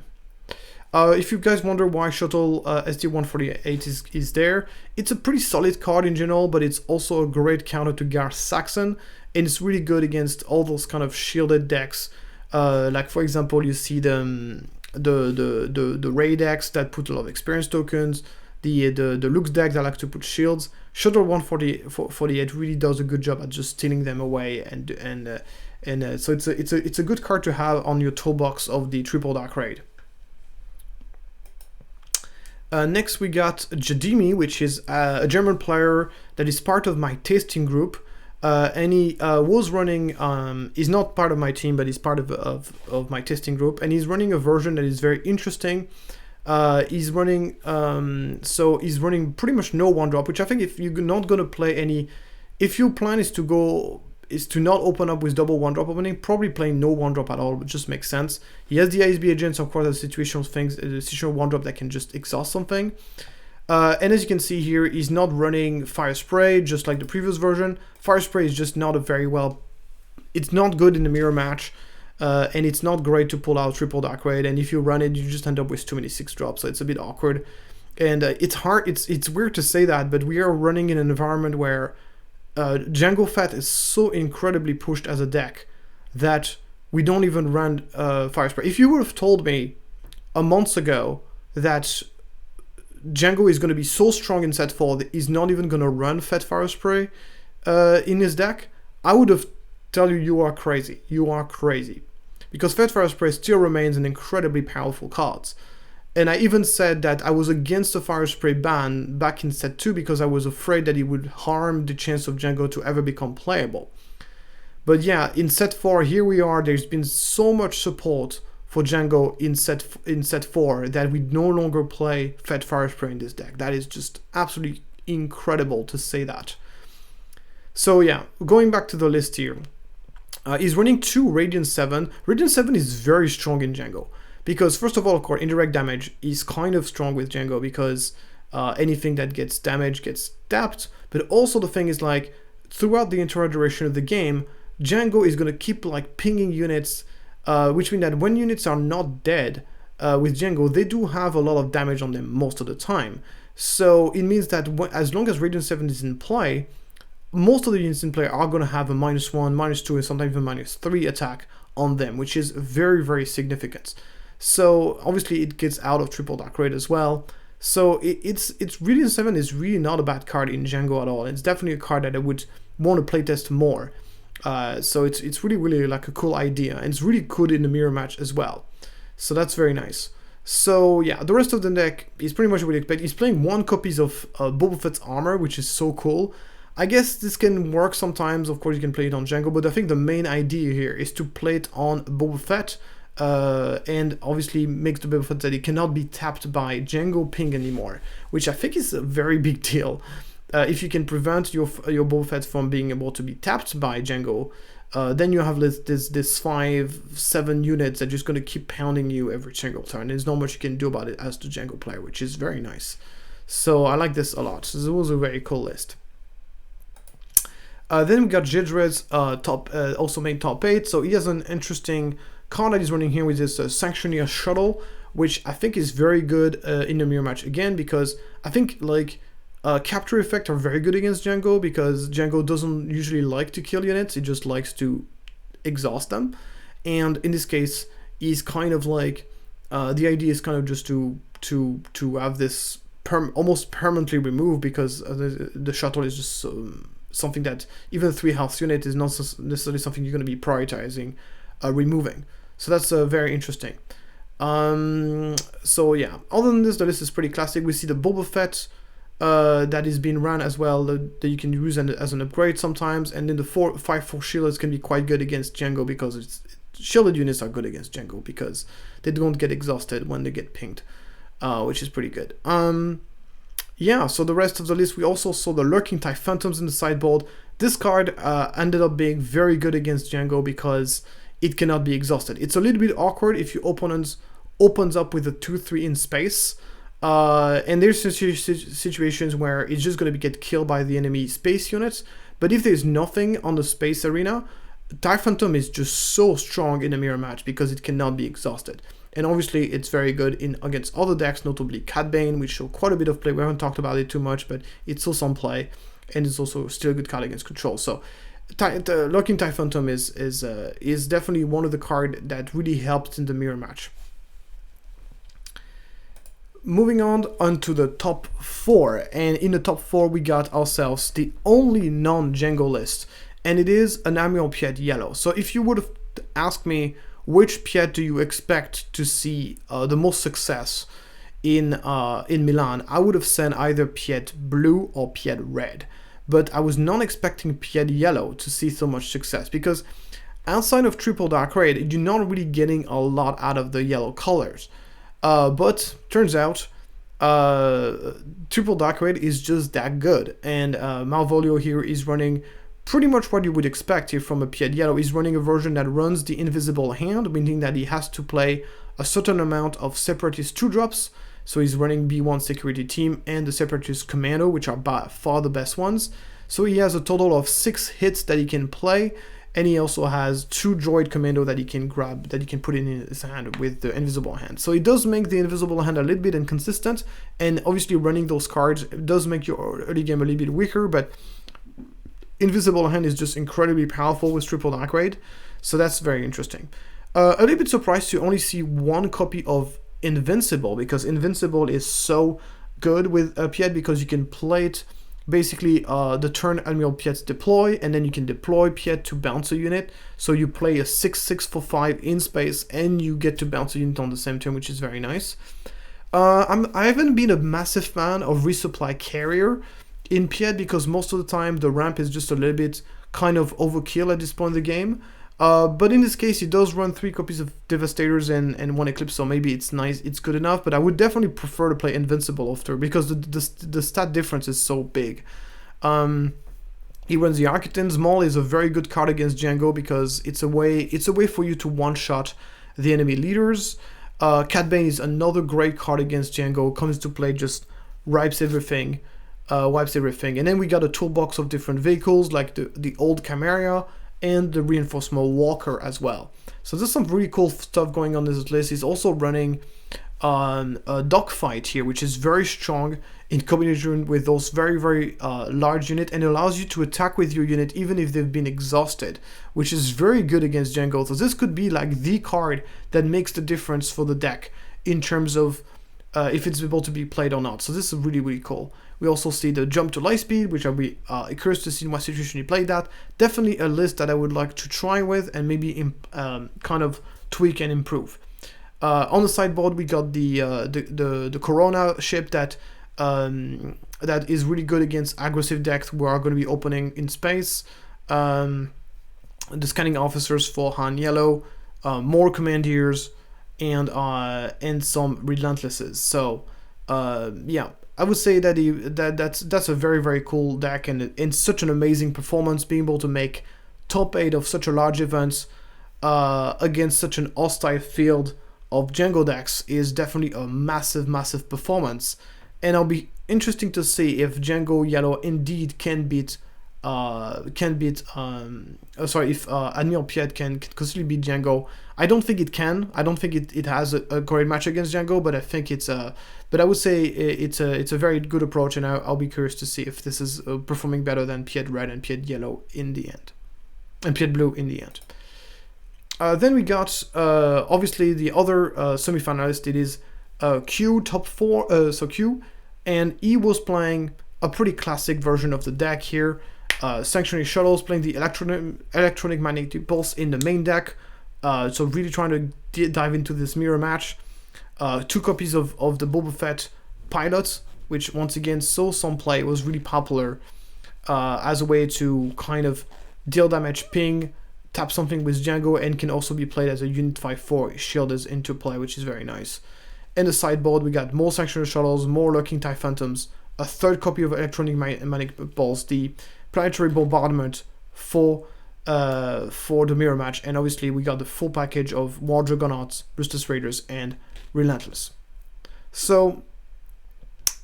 If you guys wonder why Shuttle SD-148 is there, it's a pretty solid card in general, but it's also a great counter to Garth Saxon, and it's really good against all those kind of shielded decks. Like for example, you see the Ray decks that put a lot of experience tokens, the Lux deck that like to put shields. Shuttle 148 really does a good job at just stealing them away, so it's a good card to have on your toolbox of the triple dark raid. Next we got Jadimi, which is a German player that is part of my testing group, and he was running. He's not part of my team, but he's part of my testing group, and he's running a version that is very interesting. He's running pretty much no 1-drop, which I think if you're not gonna play any, if your plan is to not open up with double 1-drop opening, probably playing no 1-drop at all, which just makes sense. He has the ASB agents, of course, as situational things, a situational 1-drop that can just exhaust something. And as you can see here, he's not running Fire Spray, just like the previous version. Fire Spray is just not it's not good in the mirror match. And it's not great to pull out triple dark raid, and if you run it, you just end up with too many 6 drops, so it's a bit awkward. And it's hard, it's weird to say that, but we are running in an environment where Django Fett is so incredibly pushed as a deck that we don't even run Fire Spray. If you would have told me a month ago that Django is going to be so strong in set 4 that he's not even going to run Fett Fire Spray in his deck, I would have told you are crazy. You are crazy. Because Fett Fire Spray still remains an incredibly powerful card. And I even said that I was against the Fire Spray ban back in set 2 because I was afraid that it would harm the chance of Django to ever become playable. But yeah, in set 4, here we are. There's been so much support for Django in set 4 that we no longer play Fett Fire Spray in this deck. That is just absolutely incredible to say that. So yeah, going back to the list here. He's running 2 Radiant 7. Radiant 7 is very strong in Django. Because first of all, of course, indirect damage is kind of strong with Django because anything that gets damaged gets tapped. But also the thing is like, throughout the entire duration of the game, Django is going to keep like pinging units, which means that when units are not dead, with Django, they do have a lot of damage on them most of the time. So it means that as long as Radiant 7 is in play, most of the units in play are going to have a -1, -2, and sometimes even -3 attack on them, which is very, very significant. So obviously it gets out of triple dark raid as well. So it's Radiant 7 is really not a bad card in Django at all. It's definitely a card that I would want to playtest more. So it's really, really like a cool idea, and it's really good in the mirror match as well. So that's very nice. So yeah, the rest of the deck is pretty much what we expect. He's playing 1 copy of Boba Fett's armor, which is so cool. I guess this can work sometimes. Of course, you can play it on Django, but I think the main idea here is to play it on Boba Fett, and obviously makes the Boba Fett that it cannot be tapped by Django ping anymore, which I think is a very big deal. If you can prevent your Boba Fett from being able to be tapped by Django, then you have this 5-7 units that are just going to keep pounding you every single turn. There's not much you can do about it as the Django player, which is very nice. So I like this a lot. So this was a very cool list. Then we got Jedred's also made top 8. So he has an interesting card that he's running here with this Sanctioneer Shuttle, which I think is very good in the mirror match again, because I think like capture effect are very good against Django, because Django doesn't usually like to kill units, he just likes to exhaust them. And in this case, he's kind of like the idea is kind of just to have this almost permanently removed, because the shuttle is just something that even a 3 health unit is not necessarily something you're going to be prioritizing removing. So that's very interesting. So yeah, other than this, the list is pretty classic. We see the Boba Fett that is being run as well, that you can use as an upgrade sometimes, and then the 5/4 shielders can be quite good against Django, because shielded units are good against Django because they don't get exhausted when they get pinged, which is pretty good. Yeah, so the rest of the list, we also saw the Lurking TIE Phantoms in the sideboard. This card ended up being very good against Django because it cannot be exhausted. It's a little bit awkward if your opponent opens up with a 2/3 in space, and there's situations where it's just going to get killed by the enemy space units. But if there's nothing on the space arena, TIE Phantom is just so strong in a mirror match because it cannot be exhausted. And obviously it's very good against other decks, notably Cat Bane, which show quite a bit of play. We haven't talked about it too much, but it's also on play, and it's also still a good card against control. So the Lurking TIE Phantom is definitely one of the cards that really helped in the mirror match. Moving on to the top 4, and in the top 4 we got ourselves the only non-Django list, and it is an Admiral Piet Yellow. So if you would have asked me which Piet do you expect to see the most success in Milan, I would have said either Piet Blue or Piet Red. But I was not expecting Piet Yellow to see so much success, because outside of Triple Dark Raid, you're not really getting a lot out of the yellow colors. But turns out Triple Dark Raid is just that good, and Malvolio here is running pretty much what you would expect here from a Piet Yellow. He's running a version that runs the Invisible Hand, meaning that he has to play a certain amount of Separatist 2-drops. So he's running B1 Security Team and the Separatist Commando, which are by far the best ones. So he has a total of 6 hits that he can play, and he also has 2 Droid Commando that he can grab, that he can put in his hand with the Invisible Hand. So it does make the Invisible Hand a little bit inconsistent, and obviously running those cards does make your early game a little bit weaker, but Invisible Hand is just incredibly powerful with Triple Dark Raid, so that's very interesting. A little bit surprised to only see 1 copy of Invincible, because Invincible is so good with Piet, because you can play it basically the turn Admiral Piet's deploy, and then you can deploy Piet to bounce a unit, so you play a 6/6 for 5 in space, and you get to bounce a unit on the same turn, which is very nice. I haven't been a massive fan of Resupply Carrier in Piet, because most of the time the ramp is just a little bit kind of overkill at this point in the game. But in this case, he does run 3 copies of Devastators and 1 Eclipse, so maybe it's nice, it's good enough. But I would definitely prefer to play Invincible after, because the stat difference is so big. He runs the Architans. Maul is a very good card against Django, because it's a way for you to one-shot the enemy leaders. Cat Bane is another great card against Django. Comes to play, just wipes everything. And then we got a toolbox of different vehicles, like the old Chimera and the Reinforcement Walker as well. So there's some really cool stuff going on in this list. He's also running dogfight here, which is very strong in combination with those very large unit, and allows you to attack with your unit even if they've been exhausted, which is very good against Django. So this could be like the card that makes the difference for the deck in terms of if it's able to be played or not. So this is really cool. We also see the jump to light speed, which I'll be curious to see in what situation you play that. Definitely a list that I would like to try with and maybe kind of tweak and improve. On the sideboard, we got the Corona ship that is really good against aggressive decks who are going to be opening in space. The scanning officers for Han Yellow, more commandeers, and some relentlesses. So yeah, I would say that that's a very cool deck, and such an amazing performance, being able to make top 8 of such a large event against such an hostile field of Django decks is definitely a massive performance. And it'll be interesting to see if Django Yellow indeed can beat if Admiral Piet can constantly beat Django. I don't think it can. I don't think it has a great match against Django, but I think but I would say it's a very good approach, and I'll be curious to see if this is performing better than Piet Red and Piet Yellow in the end, and Piet Blue in the end. Then we got obviously the other semi-finalist. It is Q top 4. So Q, and he was playing a pretty classic version of the deck here. Sanctuary Shuttles, playing the electronic magnetic pulse in the main deck. So really trying to dive into this mirror match. 2 copies of the Boba Fett pilot, which once again saw some play. It was really popular as a way to kind of deal damage, ping, tap something with Django, and can also be played as a Unit 5/4 shield is into play, which is very nice. In the sideboard, we got more Sanctuary Shuttles, more Lurking TIE Phantoms, a 3rd copy of electronic magnetic pulse, the planetary bombardment for the mirror match, and obviously we got the full package of War Juggernauts, Ruthless Raiders, and Relentless. So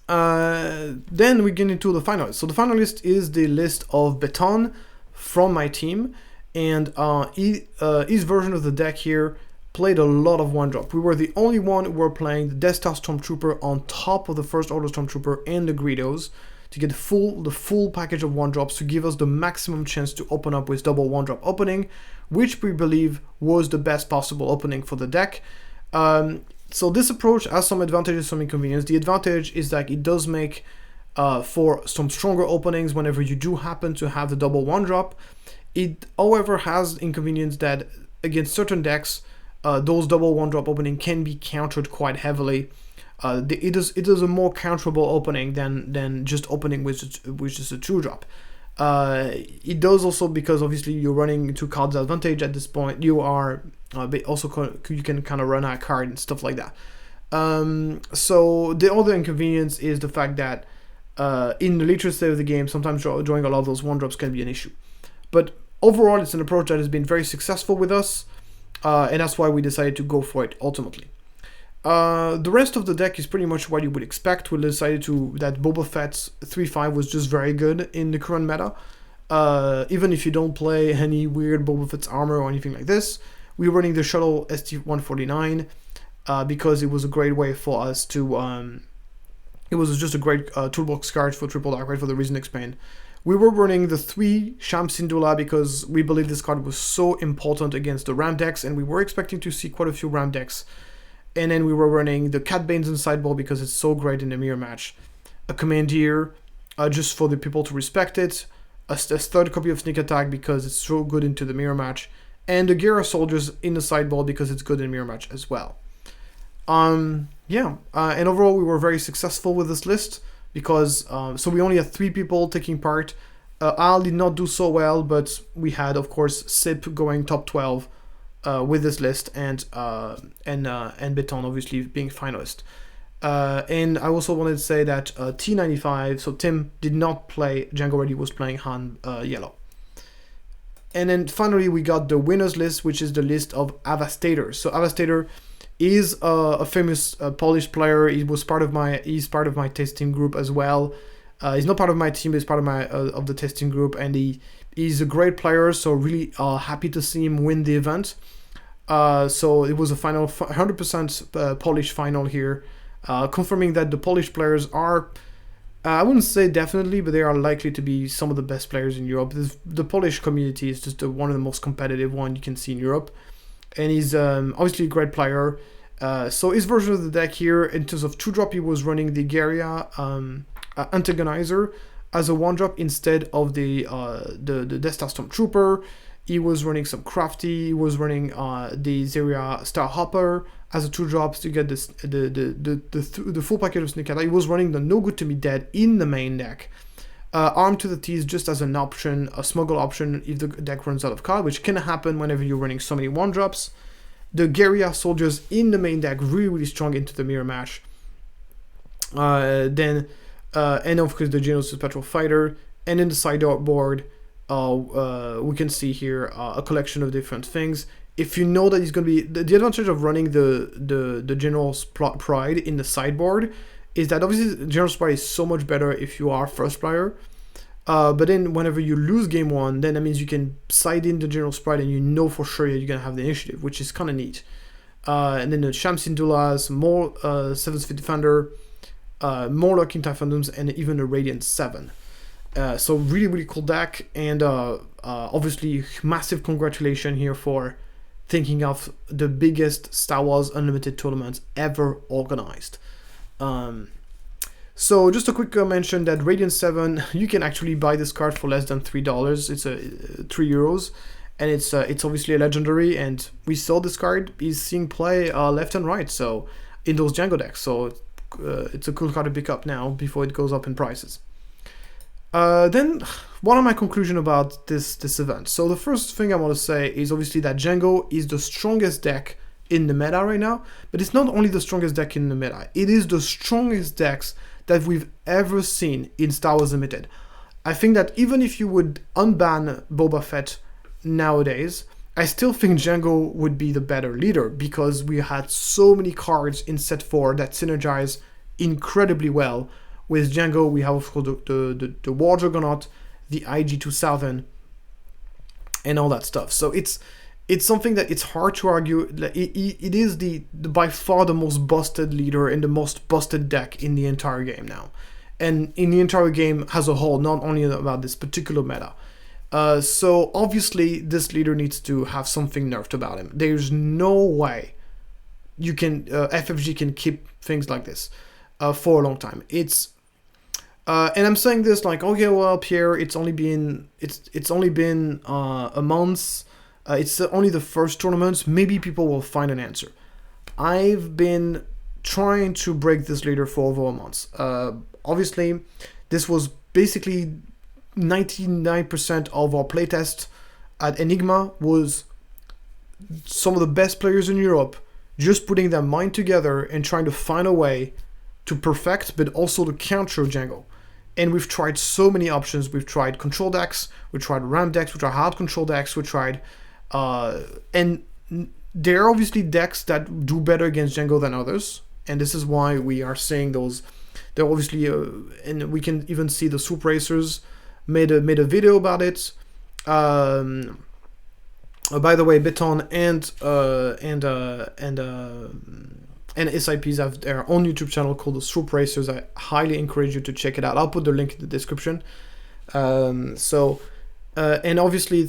then we get into the finalists. So the finalist is the list of Beton from my team, and his version of the deck here played a lot of 1-drop. We were the only one who were playing the Death Star Stormtrooper on top of the First Order Stormtrooper and the Greedos to get the full package of 1-drops to give us the maximum chance to open up with double 1-drop opening, which we believe was the best possible opening for the deck. So this approach has some advantages, some inconvenience. The advantage is that it does make for some stronger openings whenever you do happen to have the double 1-drop. It, however, has inconvenience that against certain decks, those double 1-drop opening can be countered quite heavily. It is a more counterable opening than just opening with just a 2-drop. It does also because obviously you're running 2 cards advantage at this point. You are you can kind of run out a card and stuff like that. So the other inconvenience is the fact that in the later stage of the game, sometimes drawing a lot of those 1-drops can be an issue. But overall, it's an approach that has been very successful with us, and that's why we decided to go for it ultimately. The rest of the deck is pretty much what you would expect. We decided that Boba Fett's 3/5 was just very good in the current meta. Even if you don't play any weird Boba Fett's armor or anything like this, we were running the Shuttle ST-149 because it was a great way for us to... it was just a great toolbox card for Triple Dark, right, for the reason explained. We were running the 3 Sham Syndulla because we believe this card was so important against the Ram decks, and we were expecting to see quite a few Ram decks. And then we were running the Cat Banes in the sideboard because it's so great in the mirror match. A Commandeer, just for the people to respect it. A 3rd copy of Sneak Attack because it's so good into the mirror match. And the Gera Soldiers in the sideboard because it's good in mirror match as well. And overall we were very successful with this list because so we only had 3 people taking part. Al did not do so well, but we had of course Sip going top 12 with this list, and Beton obviously being finalist. And I also wanted to say that T95, so Tim did not play Django Ready, was playing Han Yellow. And then finally we got the winners list, which is the list of Avastator. So Avastator is a famous Polish player. He's part of my testing group as well. He's not part of my team, but he's part of the testing group, and he's a great player. So really happy to see him win the event. So it was a final 100% Polish final here, confirming that the Polish players are, I wouldn't say definitely, but they are likely to be some of the best players in Europe. The Polish community is just one of the most competitive one you can see in Europe, and he's obviously a great player. So his version of the deck here, in terms of 2-drop, he was running the Garia Antagonizer as a 1-drop instead of the Death Star Stormtrooper. He was running some Crafty. He was running the Zeria Starhopper as a 2-drop to get this, the full package of Sneak Attack. He was running the No Good to Me Dead in the main deck. Armed to the Teeth just as an option, a smuggle option if the deck runs out of card, which can happen whenever you're running so many 1-drops. The Guerrilla Soldiers in the main deck, really strong into the mirror match. And of course the Geonosis Patrol Fighter. And in the sideboard, we can see here a collection of different things. If you know that it's going to be the advantage of running the General's Pride in the sideboard is that obviously General's Pride is so much better if you are first player. But then whenever you lose game 1, then that means you can side in the General's Pride and you know for sure you're going to have the initiative, which is kind of neat. And then the Shamsin Dulas, more 7th Fit Defender, more Lurking Typhoons, and even a Radiant 7. So really cool deck, and obviously massive congratulations here for thinking of the biggest Star Wars Unlimited tournament ever organized. So just a quick mention that Radiant 7, you can actually buy this card for less than $3. It's €3, and it's obviously a legendary, and we saw this card is seeing play left and right, so in those Django decks. So it's a cool card to pick up now before it goes up in prices. Then, what are my conclusions about this event? So the first thing I want to say is obviously that Django is the strongest deck in the meta right now, but it's not only the strongest deck in the meta, it is the strongest decks that we've ever seen in Star Wars Limited. I think that even if you would unban Boba Fett nowadays, I still think Django would be the better leader, because we had so many cards in set 4 that synergize incredibly well. With Django, we have of course the War Juggernaut, the IG-2000, and all that stuff. So it's something that it's hard to argue. It is the by far the most busted leader and the most busted deck in the entire game now, and in the entire game as a whole, not only about this particular meta. So obviously this leader needs to have something nerfed about him. There's no way you can FFG can keep things like this for a long time. And I'm saying this like, okay, well, Pierre, it's only been a month. It's only the first tournament. Maybe people will find an answer. I've been trying to break this leader for over a month. Obviously, this was basically 99% of our playtest at Enigma was some of the best players in Europe just putting their mind together and trying to find a way to perfect, but also to counter Django. And we've tried so many options. We've tried control decks, we tried RAM decks, we tried hard control decks, we tried... and there are obviously decks that do better against Django than others. And this is why we are saying those... They're obviously... and we can even see the Swoop Racers made a video about it. By the way, Beton and SIPs have their own YouTube channel called the Swoop Racers. I highly encourage you to check it out. I'll put the link in the description. And obviously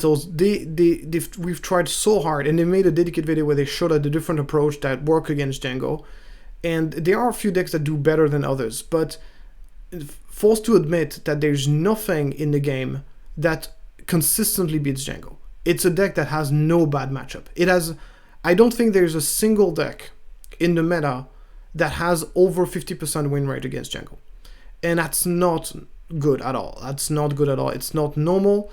we've tried so hard, and they made a dedicated video where they showed a different approach that work against Django. And there are a few decks that do better than others, but forced to admit that there's nothing in the game that consistently beats Django. It's a deck that has no bad matchup. I don't think there's a single deck in the meta that has over 50% win rate against Django. And that's not good at all. That's not good at all. It's not normal.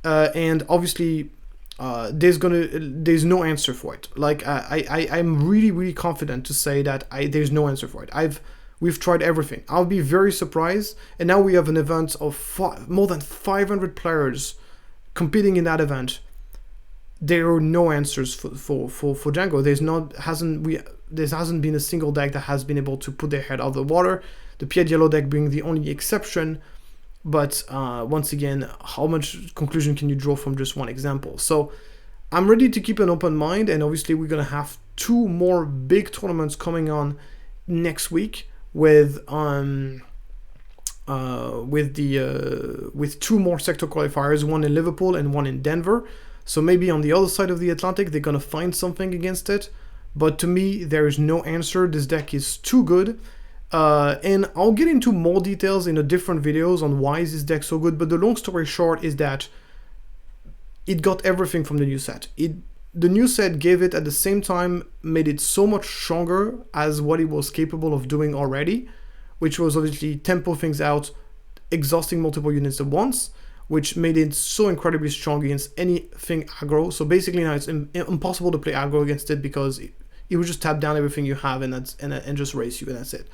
And obviously, there's no answer for it. Like, I'm really confident to say that there's no answer for it. We've tried everything. I'll be very surprised. And now we have an event of more than 500 players competing in that event. There are no answers for Django. There hasn't been a single deck that has been able to put their head out of the water. The Pied Yellow deck being the only exception. But once again, how much conclusion can you draw from just one example? So I'm ready to keep an open mind, and obviously we're gonna have 2 more big tournaments coming on next week with 2 more sector qualifiers, one in Liverpool and one in Denver. So maybe on the other side of the Atlantic they're gonna find something against it. But to me, there is no answer. This deck is too good. And I'll get into more details in a different videos on why is this deck so good. But the long story short is that it got everything from the new set. The new set gave it, at the same time, made it so much stronger as what it was capable of doing already, which was obviously tempo things out, exhausting multiple units at once, which made it so incredibly strong against anything aggro. So basically now it's impossible to play aggro against it, because it will just tap down everything you have and just race you, and that's it.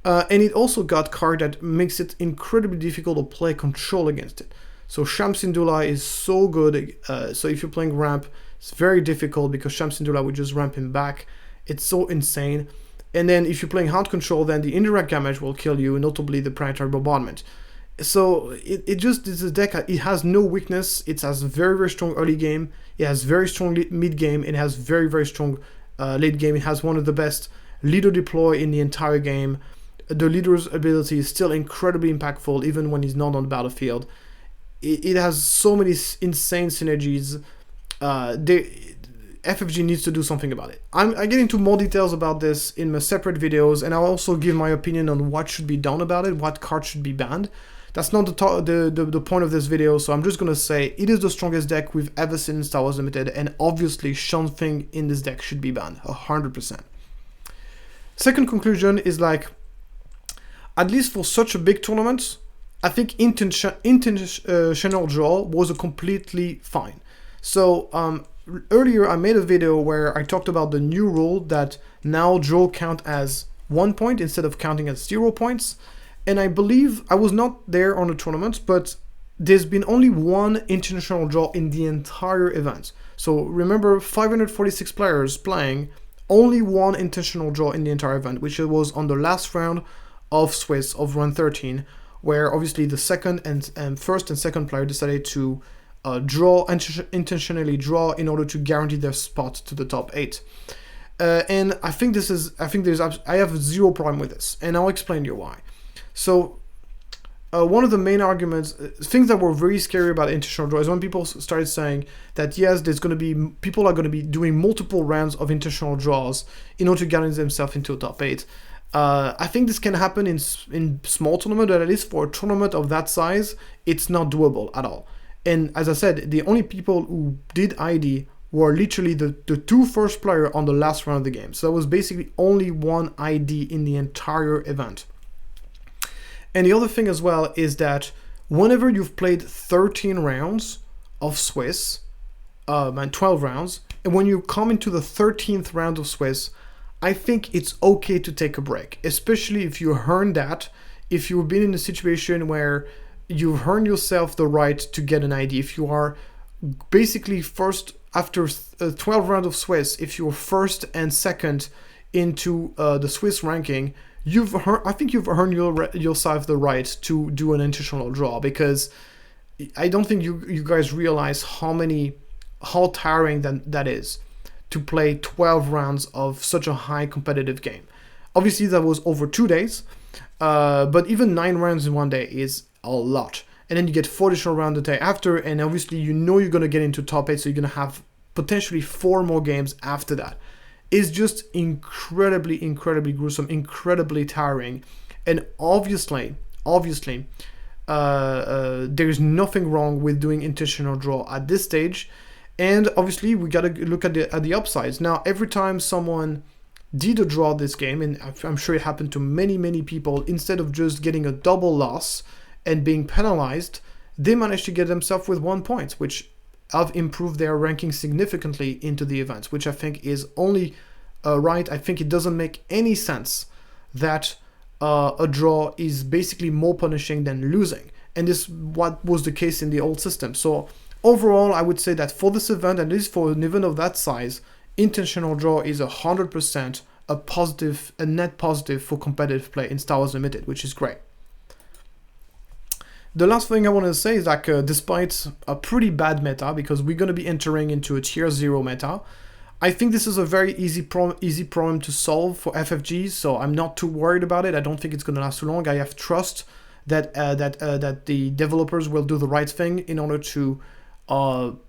And it also got card that makes it incredibly difficult to play control against it. So Shamsindula is so good. So if you're playing ramp, it's very difficult because Shamsindula would just ramp him back. It's so insane. And then if you're playing hard control, then the indirect damage will kill you, notably the planetary bombardment. So it just is a deck. It has no weakness. It has very, very strong early game. It has very strong mid game. It has very, very strong late game. It has one of the best leader deploy in the entire game. The leader's ability is still incredibly impactful even when he's not on the battlefield. It has so many insane synergies. FFG needs to do something about it. I get into more details about this in my separate videos, and I'll also give my opinion on what should be done about it, what cards should be banned. That's not the point of this video, so I'm just gonna say it is the strongest deck we've ever seen in Star Wars Limited, and obviously something in this deck should be banned, 100%. Second conclusion is, like, at least for such a big tournament, I think intentional draw was a completely fine. So earlier I made a video where I talked about the new rule that now draw count as 1 point instead of counting as 0 points. And I believe I was not there on the tournament, but there's been only one intentional draw in the entire event. So remember, 546 players playing, only one intentional draw in the entire event, which was on the last round of Swiss of run 13, where obviously the second and first and second player decided to intentionally draw in order to guarantee their spot to the top 8. And I have zero problem with this, and I'll explain to you why. So one of the main arguments, things that were very scary about intentional draw, is when people started saying that yes, people are going to be doing multiple rounds of intentional draws in order to guarantee themselves into a top 8. I think this can happen in small tournament, but at least for a tournament of that size, it's not doable at all. And as I said, the only people who did ID were literally the 2 first players on the last round of the game. So there was basically only one ID in the entire event. And the other thing as well is that whenever you've played 13 rounds of Swiss, and 12 rounds, and when you come into the 13th round of Swiss, I think it's okay to take a break, especially if you earn that, if you've been in a situation where you've earned yourself the right to get an ID. If you are basically first, after 12 rounds of Swiss, if you're first and second into the Swiss ranking, I think you've earned yourself the right to do an intentional draw, because I don't think you guys realize how tiring that is to play 12 rounds of such a high competitive game. Obviously that was over 2 days, but even 9 rounds in 1 day is a lot. And then you get 4 additional rounds the day after, and obviously you're going to get into top 8, so you're going to have potentially 4 more games after that. It's just incredibly, incredibly gruesome, incredibly tiring. And obviously, there's nothing wrong with doing intentional draw at this stage. And obviously we got to look at the upsides. Now, every time someone did a draw this game, and I'm sure it happened to many, many people, instead of just getting a double loss and being penalized, they managed to get themselves with 1 point, which have improved their ranking significantly into the events, which I think is only right. I think it doesn't make any sense that a draw is basically more punishing than losing. And this what was the case in the old system. So overall, I would say that for this event, at least for an event of that size, intentional draw is 100% a net positive for competitive play in Star Wars Limited, which is great. The last thing I want to say is that despite a pretty bad meta, because we're going to be entering into a tier 0 meta, I think this is a very easy problem to solve for FFGs, so I'm not too worried about it. I don't think it's going to last too long. I have trust that the developers will do the right thing in order to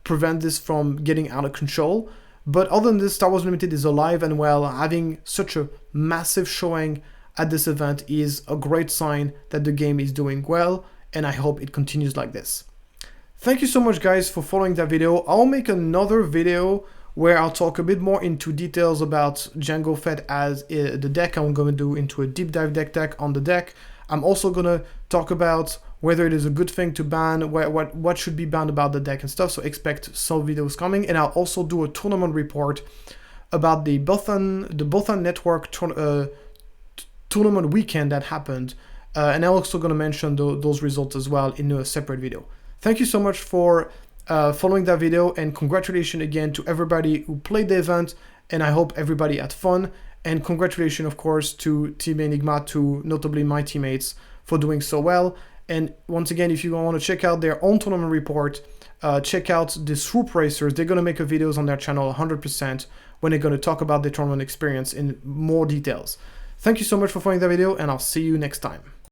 prevent this from getting out of control. But other than this, Star Wars Limited is alive and well. Having such a massive showing at this event is a great sign that the game is doing well, and I hope it continues like this. Thank you so much, guys, for following that video. I'll make another video where I'll talk a bit more into details about Jango Fett as the deck. I'm going to do into a deep dive deck on the deck. I'm also going to talk about whether it is a good thing to ban, what should be banned about the deck and stuff, so expect some videos coming. And I'll also do a tournament report about the Bothan Network tournament weekend that happened, and I'm also going to mention those results as well in a separate video. Thank you so much for following that video, and congratulations again to everybody who played the event, and I hope everybody had fun. And congratulations, of course, to Team Enigma, to notably my teammates, for doing so well. And once again, if you want to check out their own tournament report, check out the Swoop Racers. They're going to make videos on their channel 100% when they're going to talk about the tournament experience in more details. Thank you so much for following that video, and I'll see you next time.